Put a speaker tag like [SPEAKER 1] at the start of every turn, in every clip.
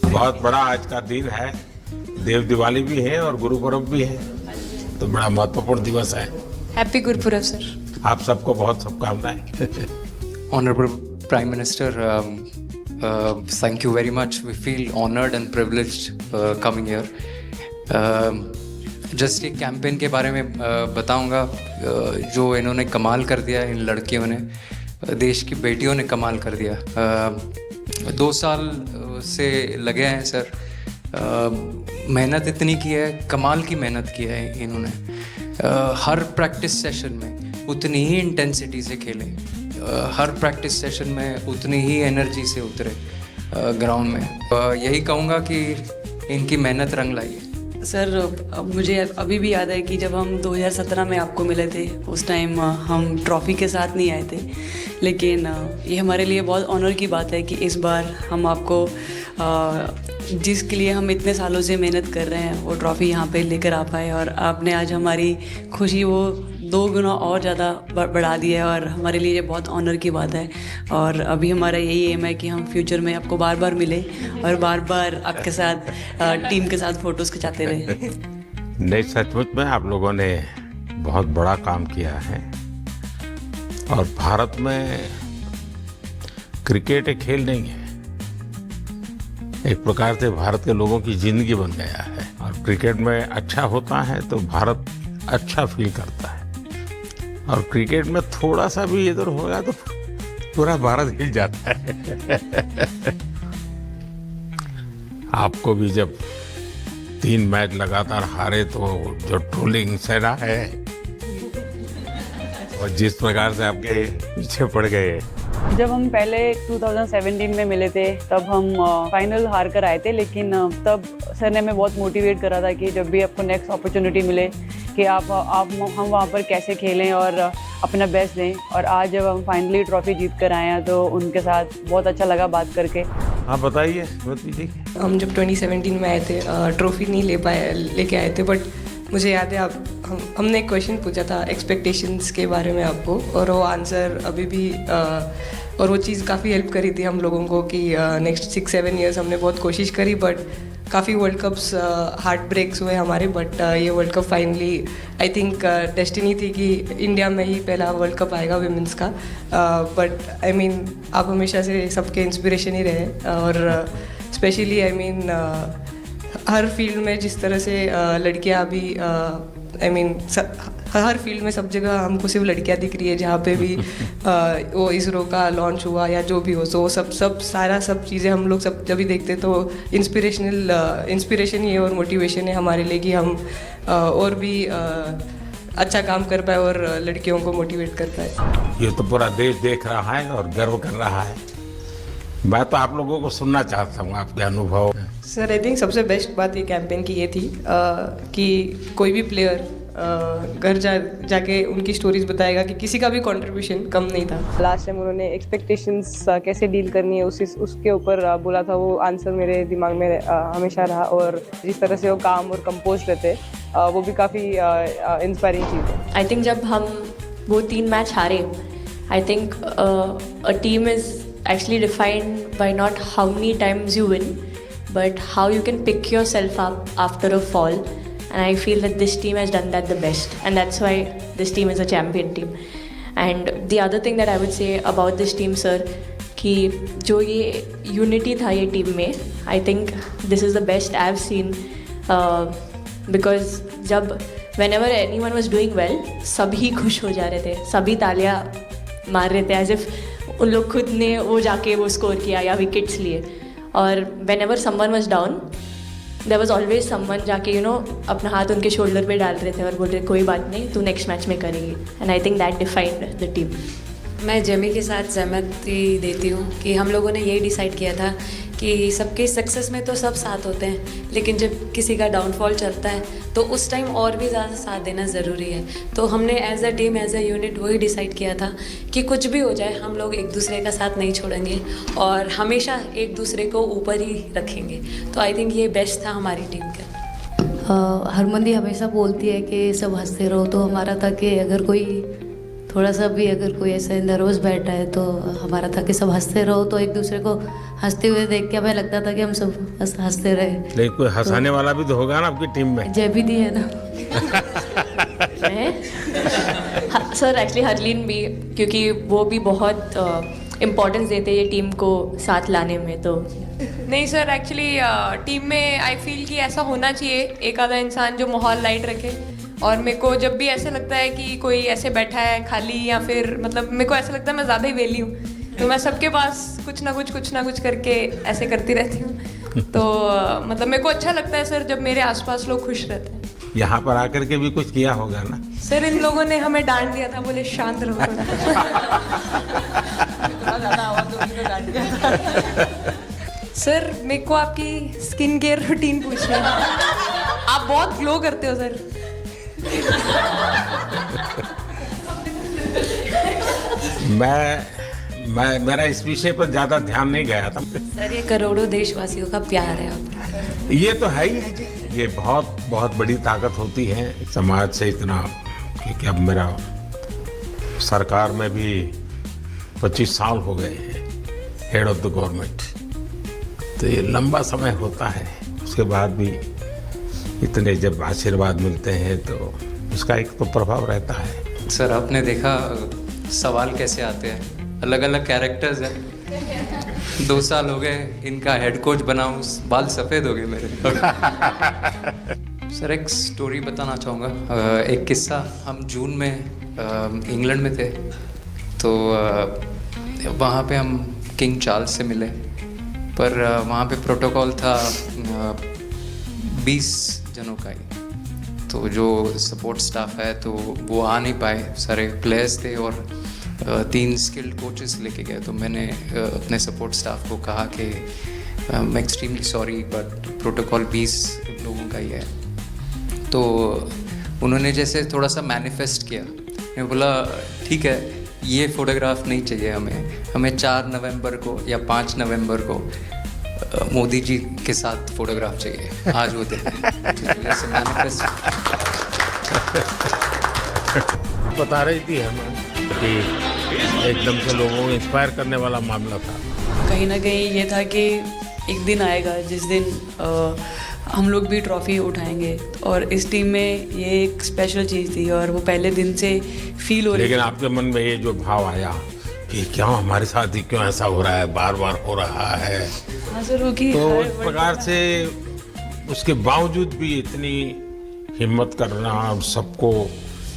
[SPEAKER 1] बहुत बड़ा आज का दिन है, देव दिवाली भी है और गुरु पर्व भी है, तो बड़ा महत्वपूर्ण दिवस है।
[SPEAKER 2] Happy Gurpurab sir.
[SPEAKER 1] आप सबको बहुत शुभकामनाएं।
[SPEAKER 3] Honorable Prime Minister, thank you very much. We feel honored and privileged coming here. Just एक कैंपेन के बारे में बताऊंगा जो इन्होंने कमाल कर दिया, इन लड़कियों ने, देश की बेटियों ने कमाल कर दिया। 2 साल से लगे हैं सर, मेहनत इतनी की है, कमाल की मेहनत की है इन्होंने। हर प्रैक्टिस सेशन में उतनी ही इंटेंसिटी से खेले, हर प्रैक्टिस सेशन में उतनी ही एनर्जी से उतरे ग्राउंड में। यही कहूँगा कि इनकी मेहनत रंग लाई है।
[SPEAKER 4] सर अब मुझे अभी भी याद है कि जब हम 2017 में आपको मिले थे, उस टाइम हम ट्रॉफ़ी के साथ नहीं आए थे, लेकिन ये हमारे लिए बहुत ऑनर की बात है कि इस बार हम आपको जिसके लिए हम इतने सालों से मेहनत कर रहे हैं वो ट्रॉफ़ी यहाँ पे लेकर आ पाए, और आपने आज हमारी खुशी वो 2 गुना और ज़्यादा बढ़ा दिया है, और हमारे लिए ये बहुत ऑनर की बात है। और अभी हमारा यही एम है कि हम फ्यूचर में आपको बार बार मिले और बार बार आपके साथ टीम के साथ फ़ोटोज़ खिंचाते रहे।
[SPEAKER 1] नहीं, सचमुच में आप लोगों ने बहुत बड़ा काम किया है, और भारत में क्रिकेट एक खेल नहीं है, एक प्रकार से भारत के लोगों की जिंदगी बन गया है, और क्रिकेट में अच्छा होता है तो भारत अच्छा फील करता है, और क्रिकेट में थोड़ा सा भी इधर होगा तो पूरा भारत हिल जाता है। आपको भी जब 3 मैच लगातार हारे तो जो ट्रोलिंग सेना है, और जिस प्रकार से आपके पीछे पड़ गए।
[SPEAKER 4] जब हम पहले 2017 में मिले थे तब हम फाइनल हार कर आए थे, लेकिन तब सर ने हमें बहुत मोटिवेट करा था कि जब भी आपको नेक्स्ट अपॉर्चुनिटी मिले कि आप हम वहाँ पर कैसे खेलें और अपना बेस्ट दें। और आज जब हम फाइनली ट्रॉफ़ी जीत कर आए हैं तो उनके साथ बहुत अच्छा लगा बात करके।
[SPEAKER 1] हाँ बताइए जी।
[SPEAKER 2] हम जब 2017 में आए थे, ट्रॉफ़ी नहीं लेके आए थे, बट मुझे याद है हमने एक क्वेश्चन पूछा था एक्सपेक्टेशंस के बारे में आपको, और वो आंसर अभी भी और वो चीज़ काफ़ी हेल्प करी थी हम लोगों को कि नेक्स्ट 6-7 ईयर्स हमने बहुत कोशिश करी, बट काफ़ी वर्ल्ड कप्स हार्ट ब्रेक्स हुए हमारे, बट ये world cup finally I think destiny थी कि इंडिया में ही पहला वर्ल्ड कप आएगा विमेंस का। बट आई मीन आप हमेशा से सबके इंस्पिरेशन ही रहे, और specially I mean her field में जिस तरह से लड़कियां अभी आई मीन हर फील्ड में सब जगह हमको सिर्फ लड़कियां दिख रही है, जहाँ पे भी वो इसरो का लॉन्च हुआ या जो भी हो, तो सब चीज़ें हम लोग सब जब भी देखते तो इंस्पिरेशन ही है और मोटिवेशन है हमारे लिए कि हम और भी अच्छा काम कर पाए और लड़कियों को मोटिवेट कर पाए।
[SPEAKER 1] ये तो पूरा देश देख रहा है और गर्व कर रहा है। मैं तो आप लोगों को सुनना चाहता हूँ आपके अनुभव।
[SPEAKER 2] सर आई थिंक सबसे बेस्ट बात ये कैंपेन की ये थी कि कोई भी प्लेयर घर जाके उनकी स्टोरीज बताएगा कि किसी का भी कंट्रीब्यूशन कम नहीं था। लास्ट टाइम उन्होंने एक्सपेक्टेशंस कैसे डील करनी है उसके ऊपर बोला था, वो आंसर मेरे दिमाग में हमेशा रहा, और जिस तरह से वो काम और कंपोज रहते वो भी काफ़ी इंस्पायरिंग चीज़ है।
[SPEAKER 5] आई थिंक जब हम वो 3 मैच हारे, I think a team is actually defined by not how many times you win, but how you can pick yourself up after a fall. And I feel that this team has done that the best, and that's why this team is a champion team. And the other thing that I would say about this team, sir, कि जो ये unity था ये team में, I think this is the best I've seen, because जब whenever anyone was doing well, सभी खुश हो जा रहे थे, सभी तालियां मार रहे थे, as if उन लोग खुद ने वो जाके वो स्कोर किया या विकेट्स लिए। और whenever someone was down, there was always someone जाके अपना हाथ उनके शोल्डर पे डाल रहे थे और बोल रहे कोई बात नहीं, तू नेक्स्ट मैच में करेगी। And I think that defined the team.
[SPEAKER 4] मैं जेमी के साथ सहमति देती हूँ कि हम लोगों ने यही डिसाइड किया था कि सबके सक्सेस में तो सब साथ होते हैं, लेकिन जब किसी का डाउनफॉल चलता है तो उस टाइम और भी ज़्यादा साथ देना ज़रूरी है। तो हमने as a team, as a unit वही डिसाइड किया था कि कुछ भी हो जाए हम लोग एक दूसरे का साथ नहीं छोड़ेंगे और हमेशा एक दूसरे को ऊपर ही रखेंगे। तो आई थिंक ये बेस्ट था हमारी टीम का।
[SPEAKER 6] हरमंदी हमेशा बोलती है कि सब हंसते रहो, तो हमारा था कि अगर कोई थोड़ा सा भी अगर कोई ऐसा नर्वस बैठा है तो हमारा था कि सब हंसते रहो, तो एक दूसरे को हंसते हुए देख के हमें लगता था कि हम सब हंसते रहे।
[SPEAKER 1] लेकिन कोई हंसाने वाला भी तो होगा ना आपकी टीम में।
[SPEAKER 6] जय दी है ना।
[SPEAKER 5] सर एक्चुअली हरलीन भी, क्योंकि वो भी बहुत इम्पोर्टेंस देते हैं ये टीम को साथ लाने में। तो
[SPEAKER 2] नहीं सर, एक्चुअली टीम में आई फील कि ऐसा होना चाहिए एक आधा इंसान जो माहौल लाइट रखे। और मेरे को जब भी ऐसा लगता है कि कोई ऐसे बैठा है खाली, या फिर मतलब मेरे को ऐसा लगता है मैं ज़्यादा ही वेली हूँ, तो मैं सबके पास कुछ ना कुछ करके ऐसे करती रहती हूँ। तो मतलब मेरे को अच्छा लगता है सर जब मेरे आसपास लोग खुश रहते हैं।
[SPEAKER 1] यहाँ पर आकर के भी कुछ किया होगा ना।
[SPEAKER 2] सर इन लोगों ने हमें डांट दिया था, बोले शांत रहो थोड़ा। सर मेरे को आपकी स्किन केयर रूटीन पूछना है। आप बहुत ग्लो करते हो सर।
[SPEAKER 1] मैं मेरा इस विषय पर ज्यादा ध्यान नहीं गया था।
[SPEAKER 6] सर ये करोड़ों देशवासियों का प्यार है आपका।
[SPEAKER 1] ये तो है ही, ये बहुत बहुत बड़ी ताकत होती है समाज से इतना। क्योंकि अब मेरा सरकार में भी 25 साल हो गए हैं हेड ऑफ द गवर्नमेंट, तो ये लंबा समय होता है। उसके बाद भी इतने जब आशीर्वाद मिलते हैं तो उसका एक तो प्रभाव रहता है।
[SPEAKER 3] सर आपने देखा सवाल कैसे आते हैं, अलग अलग कैरेक्टर्स हैं। 2 साल हो गए इनका हेड कोच बनाऊं, बाल सफ़ेद हो गए मेरे। सर एक स्टोरी बताना चाहूँगा, एक किस्सा। हम जून में इंग्लैंड में थे, तो वहाँ पे हम किंग चार्ल्स से मिले, पर वहाँ पे प्रोटोकॉल था 20 जनों का ही। तो जो सपोर्ट स्टाफ है तो वो आ नहीं पाए, सारे प्लेयर्स थे और 3 स्किल्ड कोचेस लेके गए। तो मैंने अपने सपोर्ट स्टाफ को कहा कि मैं एक्सट्रीमली सॉरी बट प्रोटोकॉल 20 लोगों का ही है। तो उन्होंने जैसे थोड़ा सा मैनिफेस्ट किया। मैं बोला ठीक है, ये फ़ोटोग्राफ नहीं चाहिए हमें 4 नवंबर को या 5 नवंबर को मोदी जी के साथ फोटोग्राफ चाहिए, आज वो दिन। जैसे मैनिफेस्ट
[SPEAKER 1] बता रही थी हमें कि एकदम से लोगों को इंस्पायर करने वाला मामला था।
[SPEAKER 4] कहीं ना कहीं ये था कि एक दिन आएगा जिस दिन हम लोग भी ट्रॉफ़ी उठाएंगे, और इस टीम में ये एक स्पेशल चीज़ थी और वो पहले दिन से फील हो रही।
[SPEAKER 1] लेकिन आपके मन में ये जो भाव आया कि क्यों हमारे साथ ही क्यों ऐसा हो रहा है, बार बार हो रहा है,
[SPEAKER 4] हाँ सर, होगी
[SPEAKER 1] तो इस प्रकार से उसके बावजूद भी इतनी हिम्मत करना और सबको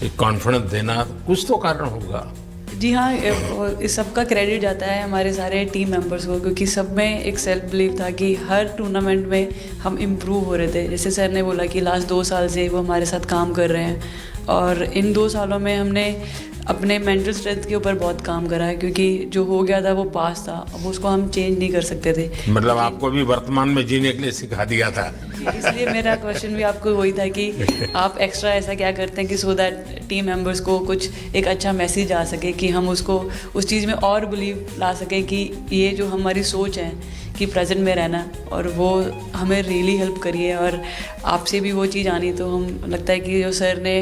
[SPEAKER 1] एक कॉन्फिडेंस देना, कुछ तो कारण होगा।
[SPEAKER 4] जी हाँ, इस सब का क्रेडिट जाता है हमारे सारे टीम मेंबर्स को, क्योंकि सब में एक सेल्फ बिलीव था कि हर टूर्नामेंट में हम इम्प्रूव हो रहे थे। जैसे सर ने बोला कि लास्ट 2 साल से वो हमारे साथ काम कर रहे हैं, और इन 2 सालों में हमने अपने मेंटल स्ट्रेंथ के ऊपर बहुत काम करा है, क्योंकि जो हो गया था वो पास था, अब उसको हम चेंज नहीं कर सकते थे।
[SPEAKER 1] मतलब आपको भी वर्तमान में जीने के लिए सिखा दिया था।
[SPEAKER 4] इसलिए मेरा क्वेश्चन भी आपको वही था कि आप एक्स्ट्रा ऐसा क्या करते हैं कि सो दैट टीम मेंबर्स को कुछ एक अच्छा मैसेज आ सके, कि हम उसको उस चीज़ में और बिलीव ला सके कि ये जो हमारी सोच है कि प्रेजेंट में रहना, और वो हमें रियली हेल्प करिए। और आपसे भी वो चीज़ आनी, तो हम लगता है कि जो सर ने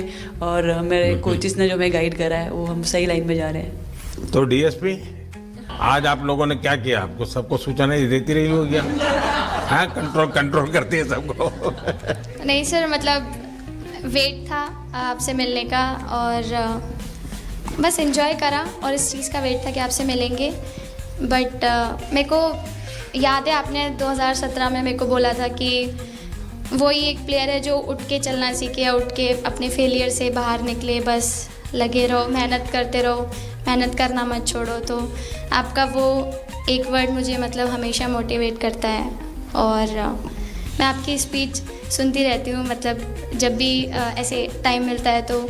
[SPEAKER 4] और मेरे कोचेस ने जो हमें गाइड करा है वो हम सही लाइन में जा रहे हैं।
[SPEAKER 1] तो डीएसपी, आज आप लोगों ने क्या किया? आपको सबको सूचना देती रही होगी, हाँ? कंट्रोल करती है सबको।
[SPEAKER 7] नहीं सर, मतलब वेट था आपसे मिलने का, और बस एंजॉय करा, और इस चीज़ का वेट था कि आपसे मिलेंगे। बट मेरे को याद है आपने 2017 में मेरे को बोला था कि वो ही एक प्लेयर है जो उठ के चलना सीखे, उठ के अपने फेलियर से बाहर निकले, बस लगे रहो, मेहनत करते रहो, मेहनत करना मत छोड़ो। तो आपका वो एक वर्ड मुझे मतलब हमेशा मोटिवेट करता है, और मैं आपकी स्पीच सुनती रहती हूँ। मतलब जब भी ऐसे टाइम मिलता है तो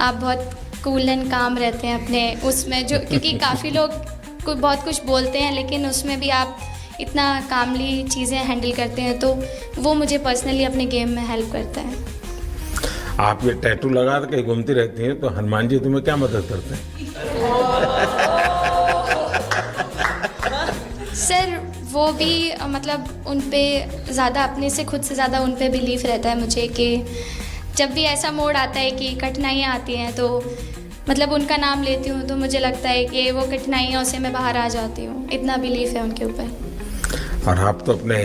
[SPEAKER 7] आप बहुत कूल एंड काम रहते हैं अपने उसमें, जो क्योंकि काफ़ी लोग बहुत कुछ बोलते हैं, लेकिन उसमें भी आप इतना कामली चीज़ें हैंडल करते हैं, तो वो मुझे पर्सनली अपने गेम में हेल्प करता है।
[SPEAKER 1] आप ये टैटू लगा के घूमती रहती हैं, तो हनुमान जी तुम्हें क्या मदद करते हैं?
[SPEAKER 7] सर वो भी मतलब उन पे ज़्यादा, अपने से खुद से ज़्यादा उन पे बिलीफ रहता है मुझे, कि जब भी ऐसा मोड़ आता है कि कठिनाइयाँ आती हैं, तो मतलब उनका नाम लेती हूँ तो मुझे लगता है कि वो कठिनाइयों से मैं बाहर आ जाती हूँ। इतना बिलीफ है उनके ऊपर।
[SPEAKER 1] और आप तो अपने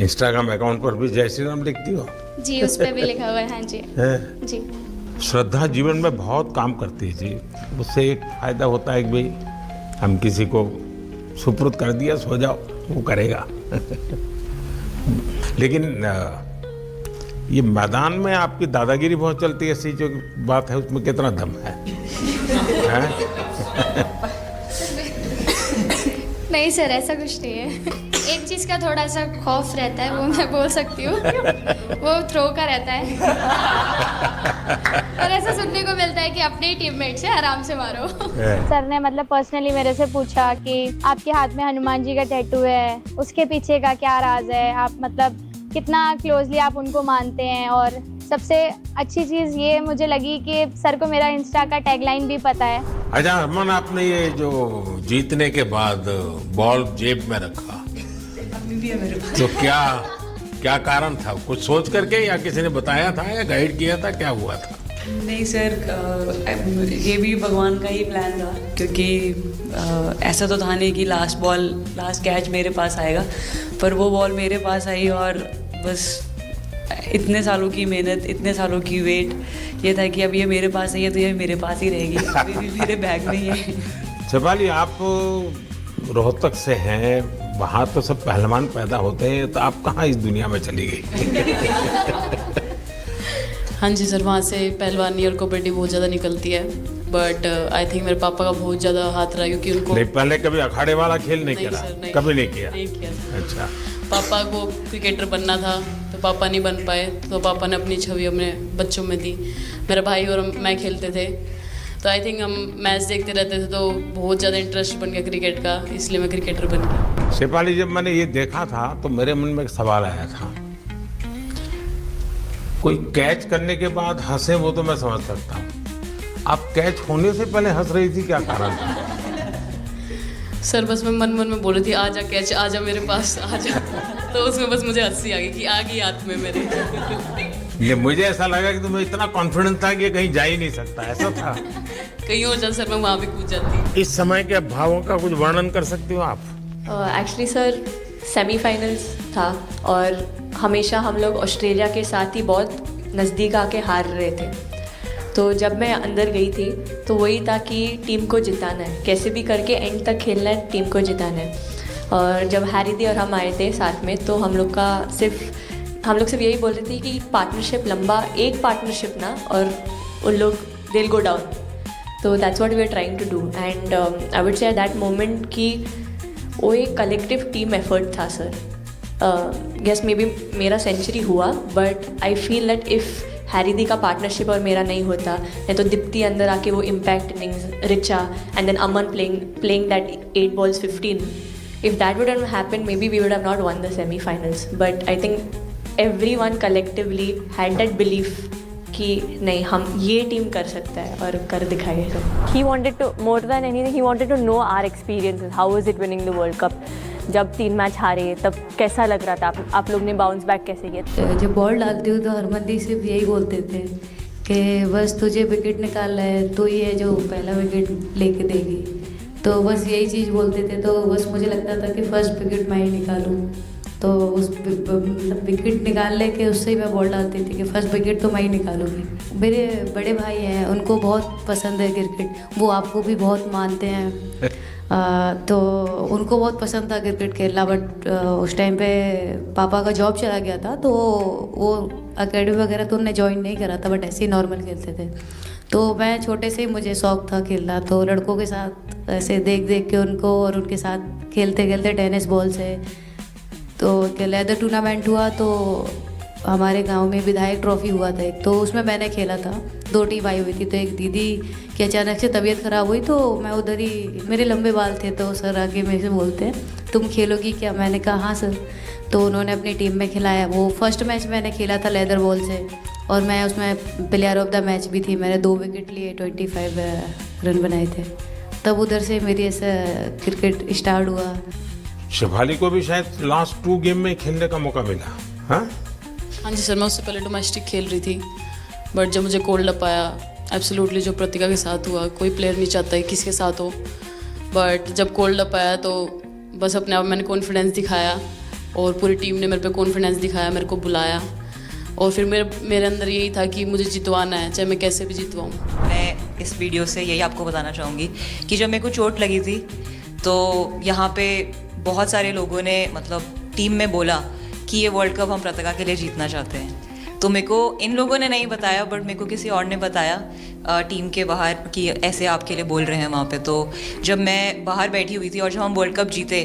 [SPEAKER 1] इंस्टाग्राम अकाउंट पर भी जय श्री राम लिखती हो।
[SPEAKER 7] जी, उस पर भी लिखा हुआ है। हाँ जी।
[SPEAKER 1] हैं?
[SPEAKER 7] जी।
[SPEAKER 1] श्रद्धा जीवन में बहुत काम करती है जी। उससे एक फायदा होता है कि भाई हम किसी को सुपुर्द कर दिया, सो जाओ, वो करेगा। लेकिन ये मैदान में आपकी दादागिरी बहुत चलती है, ऐसी जो बात है उसमें कितना दम है?
[SPEAKER 7] नहीं सर, ऐसा कुछ नहीं है। एक चीज़ का थोड़ा सा खौफ रहता है, वो मैं बोल सकती हूँ। वो थ्रो का रहता है। और ऐसा सुनने को मिलता है कि अपने ही टीममेट से आराम से मारो।
[SPEAKER 8] सर ने मतलब पर्सनली मेरे से पूछा कि आपके हाथ में हनुमान जी का टैटू है, उसके पीछे का क्या राज है, आप मतलब कितना क्लोजली आप उनको मानते हैं। और सबसे अच्छी चीज़ ये मुझे लगी कि सर को मेरा इंस्टा का टैगलाइन भी पता है।
[SPEAKER 1] अच्छा हरमन, आपने ये जो जीतने के बाद बॉल जेब में रखा,
[SPEAKER 4] अभी भी है मेरे पास।
[SPEAKER 1] तो क्या कारण था? कुछ सोच करके या किसी ने बताया था या गाइड किया था, क्या हुआ था?
[SPEAKER 4] नहीं सर, ये भी भगवान का ही प्लान था, क्योंकि ऐसा तो था नहीं कि लास्ट कैच मेरे पास आएगा, पर वो बॉल मेरे पास आई और बस इतने सालों की मेहनत, इतने सालों की वेट, ये था कि अब ये मेरे पास है, तो ये मेरे पास ही रहेगी, अभी भी मेरे बैग में ही है।
[SPEAKER 1] शिफाली, आप रोहतक से हैं, वहाँ तो सब पहलवान पैदा होते हैं, तो आप कहाँ इस दुनिया में चली गई?
[SPEAKER 4] हाँ जी सर, वहाँ से पहलवानी और कबड्डी बहुत ज़्यादा निकलती है, बट आई थिंक मेरे पापा का बहुत ज़्यादा हाथ रहा, क्योंकि उनको
[SPEAKER 1] नहीं, पहले कभी अखाड़े वाला खेल नहीं खेला?
[SPEAKER 4] सर, नहीं,
[SPEAKER 1] कभी नहीं किया?
[SPEAKER 4] नहीं किया सर।
[SPEAKER 1] अच्छा।
[SPEAKER 4] पापा को क्रिकेटर बनना था, तो पापा नहीं बन पाए, तो पापा ने अपनी छवि अपने बच्चों में दी। मेरा भाई और मैं खेलते थे, तो आई थिंक हम मैच देखते रहते थे, तो बहुत ज़्यादा इंटरेस्ट बन गया क्रिकेट का, इसलिए मैं क्रिकेटर बन गया।
[SPEAKER 1] शिफाली, जब मैंने ये देखा था तो मेरे मन में एक सवाल आया था। कोई कैच करने के बाद हंसे वो तो मैं समझ सकता हूँ, आप कैच होने से पहले हंस रही थी, क्या कारण था?
[SPEAKER 4] सर बस मैं मन में बोल रही थी, आजा कैच, आजा मेरे पास, आजा। तो उसमें बस मुझे हंसी आ गई कि आ गई हाथ में मेरे।
[SPEAKER 1] ये मुझे ऐसा लगा कि तुम्हें इतना कॉन्फिडेंस था कि ये कहीं जा ही नहीं सकता, ऐसा था?
[SPEAKER 4] कहीं और जाता सर, मैं वहाँ भी कूद जाती।
[SPEAKER 1] इस समय के भावों का कुछ वर्णन कर सकती हो आप?
[SPEAKER 5] एक्चुअली सर, सेमीफाइनल्स था और हमेशा हम लोग ऑस्ट्रेलिया के साथ ही बहुत नज़दीक आके हार रहे थे। तो जब मैं अंदर गई थी तो वही था कि टीम को जिताना है, कैसे भी करके एंड तक खेलना है, टीम को जिताना है। और जब हैरी दी और हम आए थे साथ में, तो हम लोग सिर्फ यही बोल रहे थे कि पार्टनरशिप लंबा, एक पार्टनरशिप ना, और उन लोग दिल गो डाउन। तो that's what we are trying to do, and I would say at that moment कि वो एक कलेक्टिव टीम एफर्ट था सर। गेस मे बी मेरा सेंचुरी हुआ, but I feel that if Harry दी का पार्टनरशिप और मेरा नहीं होता, नहीं तो दीप्ति अंदर आके वो impact innings, Richa and then Aman playing that 8 balls 15, if that would have happened, maybe we would have not won the semi-finals. But I think everyone collectively had that belief कि नहीं, हम ये टीम कर सकता है और कर दिखाए।
[SPEAKER 9] He wanted to, more than anything, he wanted to know our experiences. How was it winning the World Cup? जब 3 मैच हारे तब कैसा लग रहा था? आप लोग ने बाउंस बैक कैसे किया?
[SPEAKER 6] जब बॉल डालती हूँ तो हरमन सिर्फ यही बोलते थे कि बस तुझे विकेट निकालना है, तो ये जो पहला विकेट लेके देगी, तो बस यही चीज़ बोलते थे। तो बस मुझे लगता था कि फर्स्ट विकेट मैं ही निकालूँ, तो उस विकेट निकाल लेके उससे ही मैं बॉल डालती थी कि फर्स्ट विकेट तो मैं ही निकालूंगी। मेरे बड़े भाई हैं, उनको बहुत पसंद है क्रिकेट, वो आपको भी बहुत मानते हैं। तो उनको बहुत पसंद था क्रिकेट खेलना, बट उस टाइम पे पापा का जॉब चला गया था, तो वो एकेडमी वगैरह तो उन्होंने ज्वाइन नहीं करा था, बट ऐसे ही नॉर्मल खेलते थे। तो मैं छोटे से ही मुझे शौक़ था खेलना, तो लड़कों के साथ ऐसे देख देख के उनको और उनके साथ खेलते खेलते टेनिस बॉल से, तो लेदर टूर्नामेंट हुआ, तो हमारे गांव में विधायक ट्रॉफी हुआ था एक, तो उसमें मैंने खेला था। 2 टीम आई हुई थी, तो एक दीदी की अचानक से तबीयत ख़राब हुई, तो मैं उधर ही, मेरे लंबे बाल थे, तो सर आगे मेरे से बोलते हैं तुम खेलोगी क्या? मैंने कहा हाँ सर। तो उन्होंने अपनी टीम में खिलाया। वो फर्स्ट मैच मैंने खेला था लेदर बॉल से, और मैं उसमें प्लेयर ऑफ द मैच भी थी। मैंने 2 विकेट लिए, 25 रन बनाए थे। तब उधर से मेरी ऐसा क्रिकेट स्टार्ट हुआ।
[SPEAKER 1] शिफाली को भी शायद लास्ट 2 गेम में खेलने का मौका मिला। हाँ
[SPEAKER 4] जी सर, मैं उससे पहले डोमेस्टिक खेल रही थी, बट जब मुझे कोल्ड अप आया, एब्सोल्युटली जो प्रतिका के साथ हुआ, कोई प्लेयर नहीं चाहता है किसके साथ हो, बट जब कोल्ड अप आया तो बस अपने आप में मैंने कॉन्फिडेंस दिखाया और पूरी टीम ने मेरे पे कॉन्फिडेंस दिखाया, मेरे को बुलाया और फिर मेरे अंदर यही था कि मुझे जितवाना है, चाहे मैं कैसे भी जितवाऊँ।
[SPEAKER 10] मैं इस वीडियो से यही आपको बताना चाहूँगी कि जब मेरे को चोट लगी थी तो यहाँ पे बहुत सारे लोगों ने मतलब टीम में बोला कि ये वर्ल्ड कप हम पताका के लिए जीतना चाहते हैं। तो मेरे को इन लोगों ने नहीं बताया, बट मेरे को किसी और ने बताया टीम के बाहर कि ऐसे आपके लिए बोल रहे हैं वहाँ पे। तो जब मैं बाहर बैठी हुई थी और जब हम वर्ल्ड कप जीते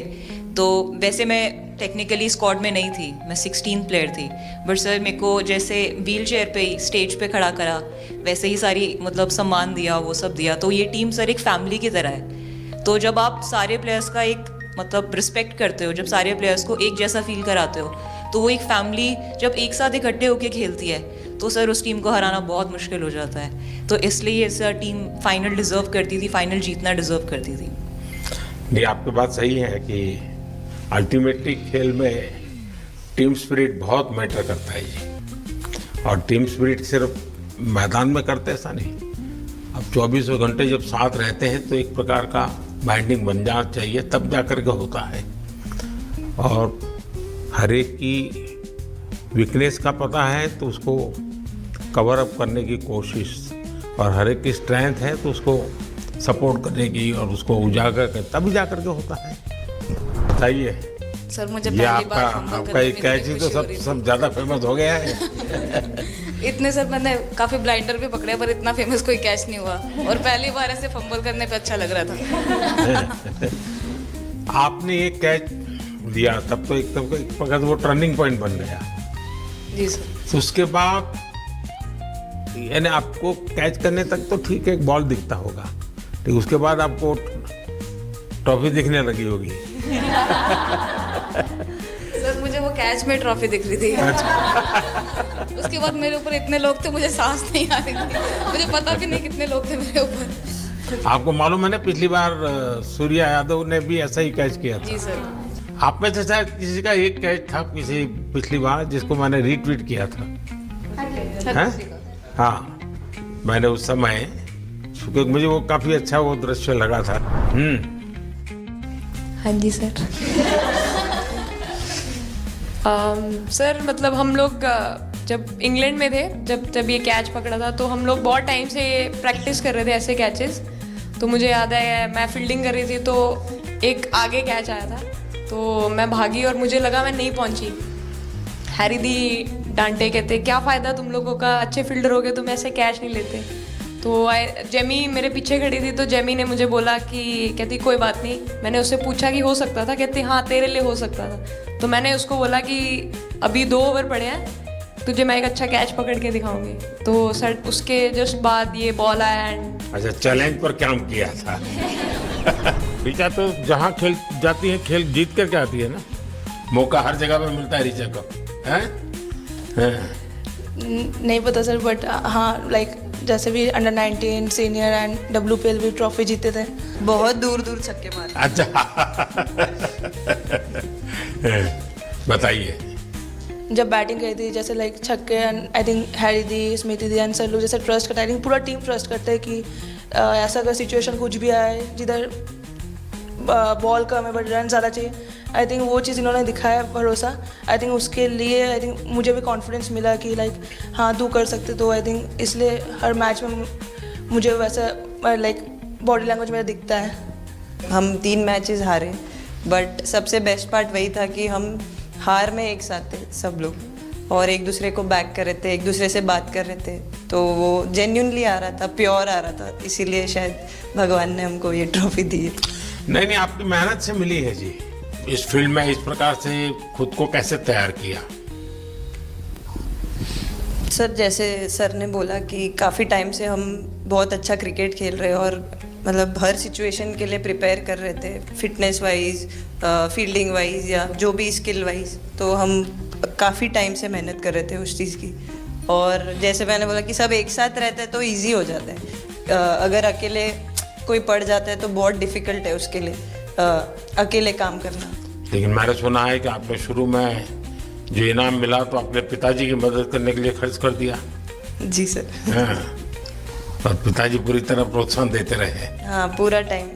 [SPEAKER 10] तो वैसे मैं टेक्निकली स्क्वाड में नहीं थी, मैं 16 प्लेयर थी, बट सर मेरे को जैसे व्हील चेयर पे ही स्टेज पे खड़ा करा, वैसे ही सारी मतलब सम्मान दिया, वो सब दिया। तो ये टीम सर एक फैमिली की तरह है। तो जब आप सारे प्लेयर्स का एक मतलब रिस्पेक्ट करते हो, जब सारे प्लेयर्स को एक जैसा फील कराते हो, तो वो एक फैमिली जब एक साथ इकट्ठे होकर खेलती है तो सर उस टीम को हराना बहुत मुश्किल हो जाता है। तो इसलिए सर टीम फाइनल डिज़र्व करती थी, फाइनल जीतना डिज़र्व करती थी।
[SPEAKER 1] नहीं, आपकी बात सही है कि अल्टीमेटली खेल में टीम स्पिरिट बहुत मैटर करता है जी। और टीम स्पिरिट सिर्फ मैदान में करते ऐसा नहीं, अब 24 घंटे जब साथ रहते हैं तो एक प्रकार का बाइंडिंग बन जाना चाहिए, तब जा कर के होता है। और हर एक की वीकनेस का पता है तो उसको कवर अप करने की कोशिश, और हर एक की स्ट्रेंथ है तो उसको सपोर्ट करने की और उसको उजागर कर, तभी जा कर के होता है। बताइए
[SPEAKER 11] सर, मुझे
[SPEAKER 1] ये आपका एक कैच ही तो सब ज़्यादा फेमस हो गया है।
[SPEAKER 11] इतने सर मैंने काफ़ी ब्लाइंडर भी पकड़े पर इतना फेमस कोई कैच नहीं हुआ, और पहली बार ऐसे फंबल करने पे अच्छा लग रहा था।
[SPEAKER 1] आपने एक कैच दिया तब तो एक प्रकार वो टर्निंग पॉइंट बन गया
[SPEAKER 11] जी सर।
[SPEAKER 1] तो उसके बाद यानी आपको कैच करने तक तो ठीक है, एक बॉल दिखता होगा, ठीक, उसके बाद आपको ट्रॉफी दिखने लगी होगी।
[SPEAKER 11] सर मुझे वो कैच में ट्रॉफी दिख रही थी। उसके बाद मेरे ऊपर इतने लोग थे, मुझे सांस नहीं आ रही थी, मुझे पता भी नहीं कितने लोग थे मेरे ऊपर।
[SPEAKER 1] आपको मालूम है ना, पिछली बार सूर्या यादव ने भी ऐसा ही कैच किया था।
[SPEAKER 11] जी सर।
[SPEAKER 1] आप में से शायद किसी का एक कैच था किसी पिछली बार जिसको मैंने रीट्वीट किया था। हाँ, मैंने उस समय, क्योंकि मुझे वो काफी अच्छा वो दृश्य लगा था।
[SPEAKER 2] हाँ जी सर। सर मतलब हम लोग जब इंग्लैंड में थे, जब ये कैच पकड़ा था, तो हम लोग बहुत टाइम से प्रैक्टिस कर रहे थे ऐसे कैचेस। तो मुझे याद है मैं फील्डिंग कर रही थी तो एक आगे कैच आया था, तो मैं भागी और मुझे लगा मैं नहीं पहुंची। हैरी दी डांटे, कहते क्या फ़ायदा तुम लोगों का, अच्छे फील्डर हो गए तुम ऐसे कैच नहीं लेते। तो जेमी मेरे पीछे खड़ी थी, तो जेमी ने मुझे बोला कि कहती कोई बात नहीं। मैंने उससे पूछा कि हो सकता था, कहती हाँ तेरे लिए हो सकता था। तो मैंने उसको बोला कि अभी 2 ओवर पड़े हैं, तुझे मैं एक अच्छा कैच पकड़ के दिखाऊंगी। तो सर उसके जस्ट बाद ये बॉल आया एंड
[SPEAKER 1] अच्छा, चैलेंज पर काम किया था। ऋचा तो जहाँ खेल जाती है खेल जीत करके आती है ना, मौका हर जगह पे मिलता है ऋचा को, हैं?
[SPEAKER 11] नहीं पता सर, बट हाँ लाइक जैसे भी अंडर 19 सीनियर एंड WPL भी ट्रॉफी जीते थे।
[SPEAKER 10] बहुत दूर दूर छक्के मारे।
[SPEAKER 1] अच्छा। बताइए।
[SPEAKER 11] जब बैटिंग करी थी जैसे लाइक छक्के, and I think Harry the, Smiti the and sir लोग जैसे ट्रस्ट करते हैं, आई थिंक पूरा टीम ट्रस्ट करता है कि ऐसा अगर सिचुएशन कुछ भी आए जिधर बॉल कम है बट रन ज़्यादा चाहिए, आई थिंक वो चीज़ इन्होंने दिखाया भरोसा। आई थिंक उसके लिए आई थिंक मुझे भी कॉन्फिडेंस मिला कि लाइक हाँ तू कर सकते। तो आई थिंक इसलिए हर मैच में मुझे वैसा लाइक बॉडी लैंग्वेज मेरा दिखता है।
[SPEAKER 10] हम 3 मैचेस हारे, बट सबसे बेस्ट पार्ट वही था कि हम हार में एक साथ थे सब लोग, और एक दूसरे को बैक कर रहे थे, एक दूसरे से बात कर रहे थे। तो वो जेन्युइनली आ रहा था, प्योर आ रहा था, इसीलिए शायद भगवान ने हमको ये ट्रॉफी दी है।
[SPEAKER 1] नहीं, आपकी मेहनत से मिली है जी। इस फील्ड में इस प्रकार से खुद को कैसे तैयार किया?
[SPEAKER 10] सर जैसे सर ने बोला कि काफ़ी टाइम से हम बहुत अच्छा क्रिकेट खेल रहे हैं और मतलब हर सिचुएशन के लिए प्रिपेयर कर रहे थे, फिटनेस वाइज, फील्डिंग वाइज या जो भी स्किल वाइज। तो हम काफ़ी टाइम से मेहनत कर रहे थे उस चीज़ की। और जैसे मैंने बोला कि सब एक साथ रहते हैं तो इजी हो जाता है। अगर अकेले कोई पड़ जाता है तो बहुत डिफ़िकल्ट है उसके लिए अकेले काम करना।
[SPEAKER 1] लेकिन मैंने सुना है कि आपने शुरू में जो इनाम मिला तो अपने पिताजी की मदद करने के लिए खर्च कर दिया।
[SPEAKER 10] जी सर।
[SPEAKER 1] हाँ, और पिताजी पूरी तरह प्रोत्साहन देते रहे।
[SPEAKER 10] हाँ, पूरा टाइम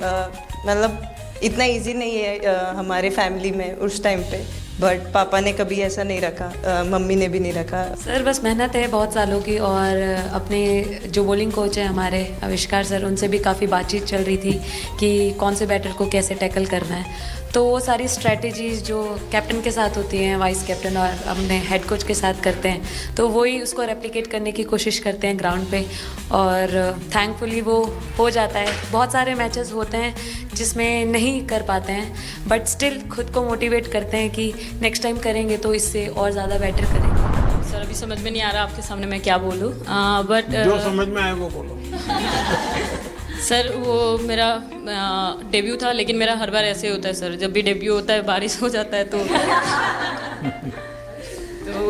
[SPEAKER 10] मतलब
[SPEAKER 12] इतना इजी नहीं है हमारे फैमिली में उस टाइम पे, बट पापा ने कभी ऐसा नहीं रखा, मम्मी ने भी नहीं रखा।
[SPEAKER 4] सर बस मेहनत है बहुत सालों की, और अपने जो बॉलिंग कोच है हमारे आविष्कार सर, उनसे भी काफ़ी बातचीत चल रही थी कि कौन से बैटर को कैसे टैकल करना है। तो वो सारी स्ट्रेटजीज़ जो कैप्टन के साथ होती हैं, वाइस कैप्टन और अपने हेड कोच के साथ करते हैं, तो वही उसको रेप्लिकेट करने की कोशिश करते हैं ग्राउंड पे, और थैंकफुली वो हो जाता है। बहुत सारे मैचेस होते हैं जिसमें नहीं कर पाते हैं, बट स्टिल खुद को मोटिवेट करते हैं कि नेक्स्ट टाइम करेंगे तो इससे और ज़्यादा बेटर करेंगे।
[SPEAKER 13] सर अभी समझ में नहीं आ रहा आपके सामने मैं क्या बोलूँ, बट
[SPEAKER 1] जो समझ में आए वो बोलो।
[SPEAKER 13] सर वो मेरा डेब्यू था, लेकिन मेरा हर बार ऐसे होता है सर, जब भी डेब्यू होता है बारिश हो जाता है तो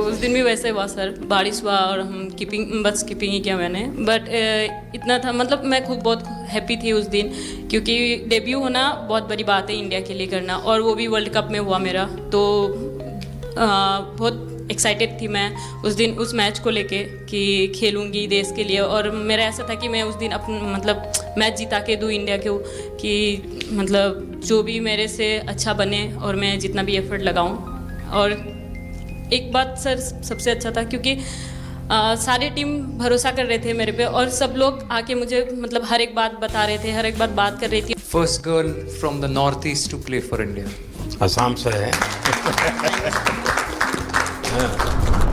[SPEAKER 13] उस दिन भी वैसे हुआ सर, बारिश हुआ और हम बस कीपिंग ही किया मैंने, बट इतना था, मतलब मैं खुद बहुत हैप्पी थी उस दिन, क्योंकि डेब्यू होना बहुत बड़ी बात है इंडिया के लिए करना, और वो भी वर्ल्ड कप में हुआ मेरा, तो बहुत एक्साइटेड थी मैं उस दिन उस मैच को लेके कि खेलूंगी देश के लिए, और मेरा ऐसा था कि मैं उस दिन अपना मतलब मैच जिता के दूँ इंडिया को, कि मतलब जो भी मेरे से अच्छा बने और मैं जितना भी एफर्ट लगाऊं। और एक बात सर सबसे अच्छा था, क्योंकि सारी टीम भरोसा कर रहे थे मेरे पे, और सब लोग आके मुझे मतलब हर एक बात बता रहे थे, हर एक बात कर रही थी।
[SPEAKER 3] First girl from the north east to play for India.
[SPEAKER 1] Assam से है।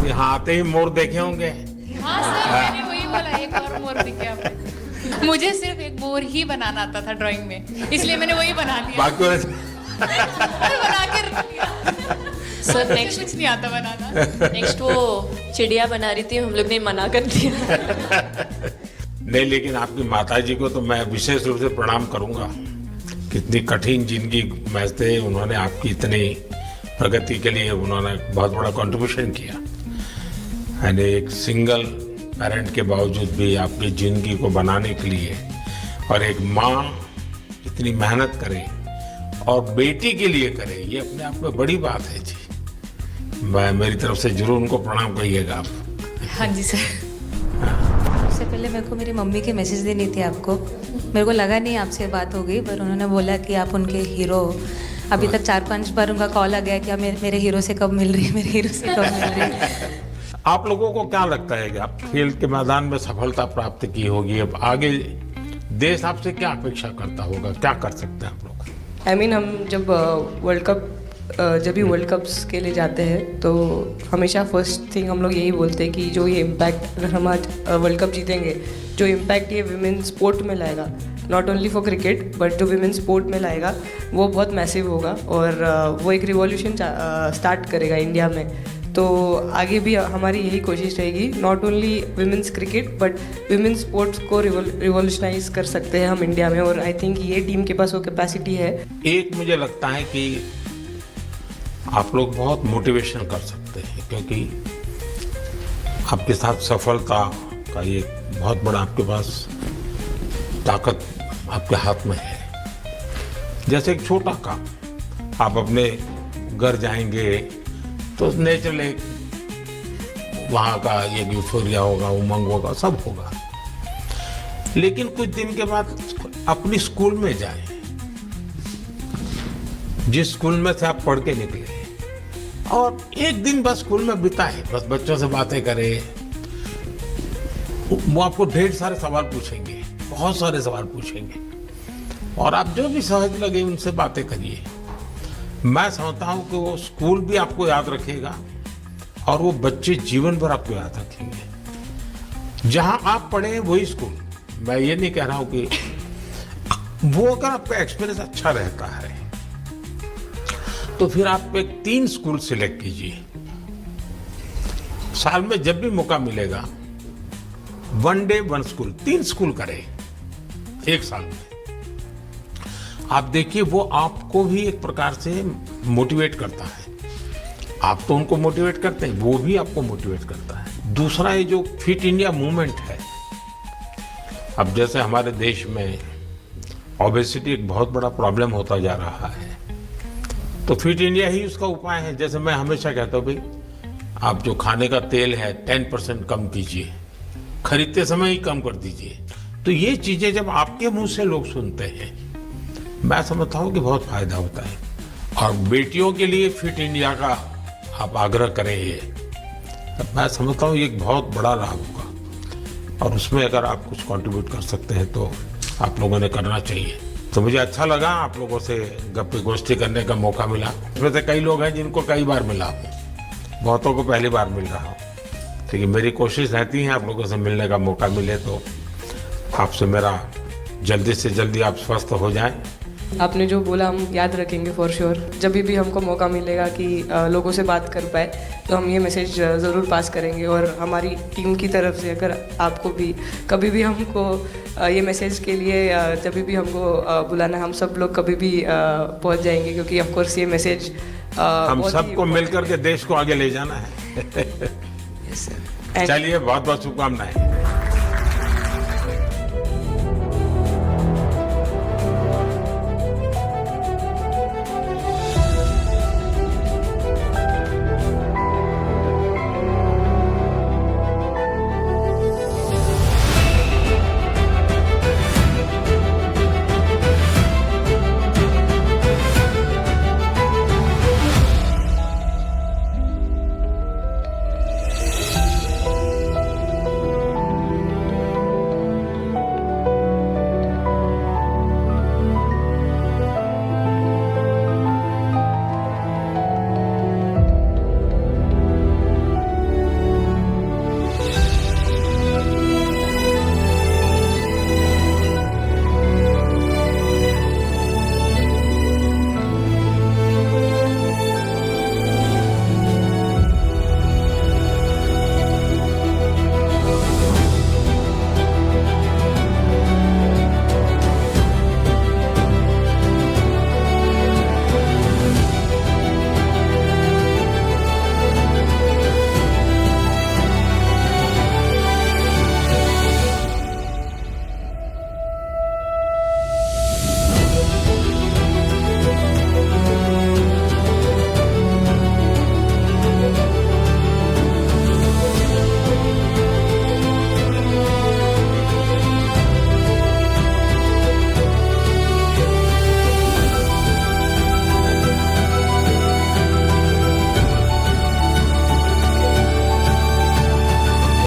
[SPEAKER 1] यहाँ आते ही मोर देखे होंगे।
[SPEAKER 14] हाँ सर, मैंने वही बोला, एक और मोर दिखे आपको। मुझे सिर्फ एक मोर ही बनाना आता था ड्राइंग में, इसलिए मैंने वही बना दिया। बना के रख दिया।
[SPEAKER 5] सर नेक्स्ट
[SPEAKER 14] कुछ नहीं आता बनाना।
[SPEAKER 5] नेक्स्ट वो चिड़िया बना रही थी, हम लोग ने मना कर दिया।
[SPEAKER 1] नहीं, लेकिन आपकी माताजी को तो मैं विशेष रूप से प्रणाम करूंगा। कितनी कठिन जिंदगी में थे उन्होंने, आपकी इतनी प्रगति के लिए उन्होंने बहुत बड़ा कंट्रीब्यूशन किया। यानी एक सिंगल पेरेंट के बावजूद भी आपकी ज़िंदगी को बनाने के लिए, और एक माँ इतनी मेहनत करे और बेटी के लिए करे, ये अपने आप में बड़ी बात है जी। मैं मेरी तरफ से जरूर उनको प्रणाम करिएगा आप।
[SPEAKER 14] हाँ जी सर।
[SPEAKER 15] सबसे पहले मेरे को मेरी मम्मी की मैसेज देनी थी आपको। मेरे को लगा नहीं आपसे बात हो गई, पर उन्होंने बोला कि आप उनके हीरो। अभी तक 4-5 बार उनका कॉल आ गया कि आप मेरे हीरो से कब मिल रही है, मेरे हीरो से कब मिल रही है।
[SPEAKER 1] आप लोगों को क्या लगता है कि आप खेल के मैदान में सफलता प्राप्त की होगी, अब आगे देश आपसे क्या अपेक्षा करता होगा, क्या कर सकते हैं आप लोग?
[SPEAKER 2] I mean, हम जब जब भी वर्ल्ड कप्स के लिए जाते हैं तो हमेशा फर्स्ट थिंग हम लोग यही बोलते हैं कि जो ये इम्पैक्ट, अगर हम आज वर्ल्ड कप जीतेंगे, जो इम्पैक्ट ये विमेन स्पोर्ट में लाएगा, not only for cricket but जो विमेन स्पोर्ट में लाएगा, वो बहुत मैसिव होगा, और वो एक रिवॉल्यूशन स्टार्ट करेगा इंडिया में। तो आगे भी हमारी यही कोशिश रहेगी, not only women's cricket but women sports को रिवॉल्यूशनाइज कर सकते हैं हम इंडिया में, और आई थिंक ये टीम के पास वो कैपेसिटी है।
[SPEAKER 1] एक मुझे लगता है कि आप लोग बहुत मोटिवेशन कर सकते हैं, क्योंकि आपके साथ सफलता का ये बहुत बड़ा आपके पास ताकत आपके हाथ में है। जैसे एक छोटा काम, आप अपने घर जाएंगे तो नेचुरल एक वहाँ का ये यूफोरिया होगा, उमंग होगा, सब होगा। लेकिन कुछ दिन के बाद अपनी स्कूल में जाएं, जिस स्कूल में से आप पढ़ के निकले, और एक दिन बस स्कूल में बिताएं, बस बच्चों से बातें करें। वो आपको ढेर सारे सवाल पूछेंगे, बहुत सारे सवाल पूछेंगे, और आप जो भी सहज लगे उनसे बातें करिए। मैं समझता हूँ कि वो स्कूल भी आपको याद रखेगा, और वो बच्चे जीवन भर आपको याद रखेंगे। जहाँ आप पढ़े हैं वही स्कूल, मैं ये नहीं कह रहा हूँ कि वो, अगर आपका एक्सपीरियंस अच्छा रहता है तो फिर आप एक 3 स्कूल सिलेक्ट कीजिए। साल में जब भी मौका मिलेगा, 1 डे 1 स्कूल, 3 स्कूल करें एक साल में। आप देखिए, वो आपको भी एक प्रकार से मोटिवेट करता है। आप तो उनको मोटिवेट करते हैं, वो भी आपको मोटिवेट करता है। दूसरा, ये जो फिट इंडिया मूवमेंट है, अब जैसे हमारे देश में ओबेसिटी एक बहुत बड़ा प्रॉब्लम होता जा रहा है, तो फिट इंडिया ही उसका उपाय है। जैसे मैं हमेशा कहता हूँ, भाई आप जो खाने का तेल है 10% कम कीजिए, खरीदते समय ही कम कर दीजिए। तो ये चीज़ें जब आपके मुंह से लोग सुनते हैं मैं समझता हूँ कि बहुत फायदा होता है। और बेटियों के लिए फिट इंडिया का आप आग्रह करें, ये मैं समझता हूँ ये एक बहुत बड़ा लाभ होगा और उसमें अगर आप कुछ कंट्रीब्यूट कर सकते हैं तो आप लोगों ने करना चाहिए। तो मुझे अच्छा लगा आप लोगों से गप्पे गोष्ठी करने का मौका मिला। इसमें से कई लोग हैं जिनको कई बार मिला हूँ, बहुतों को पहली बार मिल रहा हूँ, लेकिन मेरी कोशिश रहती है आप लोगों से मिलने का मौका मिले तो आपसे मेरा जल्दी से जल्दी आप स्वस्थ हो जाएं।
[SPEAKER 2] आपने जो बोला हम याद रखेंगे फॉर श्योर। जब भी हमको मौका मिलेगा कि लोगों से बात कर पाए तो हम ये मैसेज ज़रूर पास करेंगे। और हमारी टीम की तरफ से अगर आपको भी कभी भी हमको ये मैसेज के लिए जब भी हमको बुलाना, हम सब लोग कभी भी पहुंच जाएंगे, क्योंकि ऑफ कोर्स ये मैसेज
[SPEAKER 1] हम सबको मिलकर के देश को आगे ले जाना है। चलिए, बहुत बहुत शुभकामनाएं।